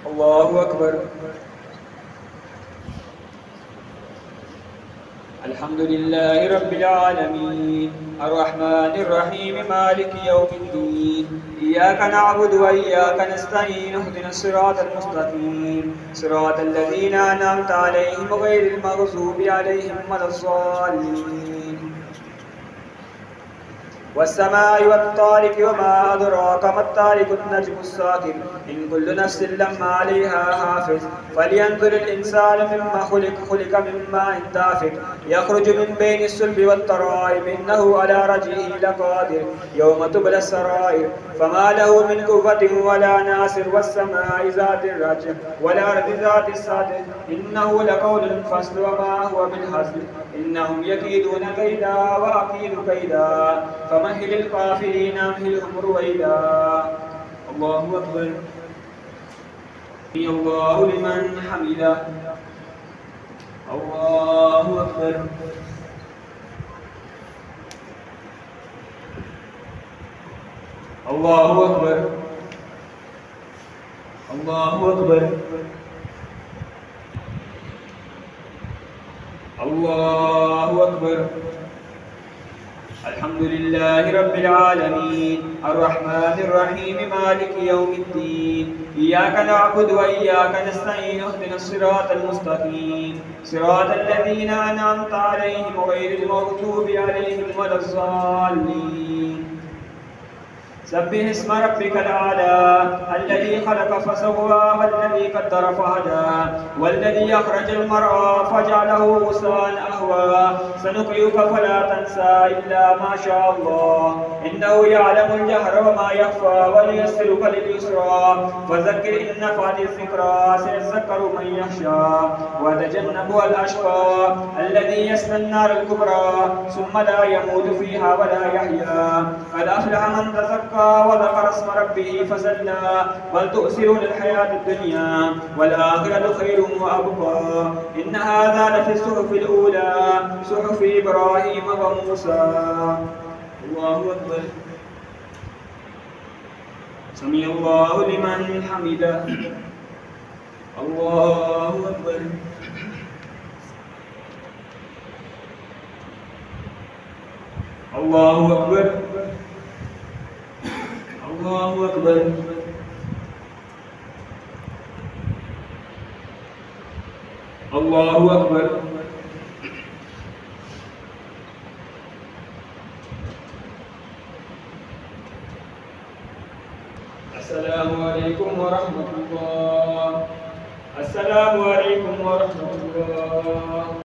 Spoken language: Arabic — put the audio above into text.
الله أكبر. الحمد لله رب العالمين الرحمن الرحيم مالك يوم الدين إياك نعبد وإياك نستعين اهدنا الصراط المستقيم صراط الذين أنعمت عليهم غير المغضوب عليهم ولا الضالين. والسماء والطارق وما أدراك ما الطارق النجم الثاقب إن كل نفس لما عليها حافظ فلينظر الإنسان مما خلق من ماء دافق يخرج من بين الصلب والترائب إنه على رجعه لقادر يوم تبلى السرائر فما له من قوة ولا ناصر والسماء ذات الرجع والأرض ذات الصدع إنه لقول فصل وما هو بالهزل إنهم يكيدون كيدا وأكيد كيدا فمهل الكافرين أمهلهم رويدا. الله أكبر. سمع الله لمن حمده. الله أكبر. الله أكبر. الله أكبر. الله أكبر. الحمد لله رب العالمين الرحمن الرحيم مالك يوم الدين إياك نعبد وإياك نستعين اهدنا الصراط المستقيم صراط الذين أنعمت عليهم غير المغضوب عليهم ولا الضالين. سبح اسم ربك الأعلى الذي خلق فسوى والذي قدر فهدى والذي أخرج المرعى فجعله غثاء أهوى سنقرئك فلا تنسى إلا ما شاء الله إنه يعلم الجهر وما يخفى وليسرك لليسرى فذكر إن نفعت الذكرى سيذكر من يخشى ويتجنبها الأشقى الذي يصلى النار الكبرى ثم لا يموت فيها ولا يحيا قد أفلح من تزكى وذكر اسم ربه فصلى بل تؤثرون الحياة الدنيا والآخرة خير وأبقى إن هذا لفي الصحف الأولى صحف إبراهيم وموسى. الله أكبر. سمع الله لمن حمده. الله أكبر. الله أكبر. الله أكبر. الله أكبر. السلام عليكم ورحمة الله. السلام عليكم ورحمة الله.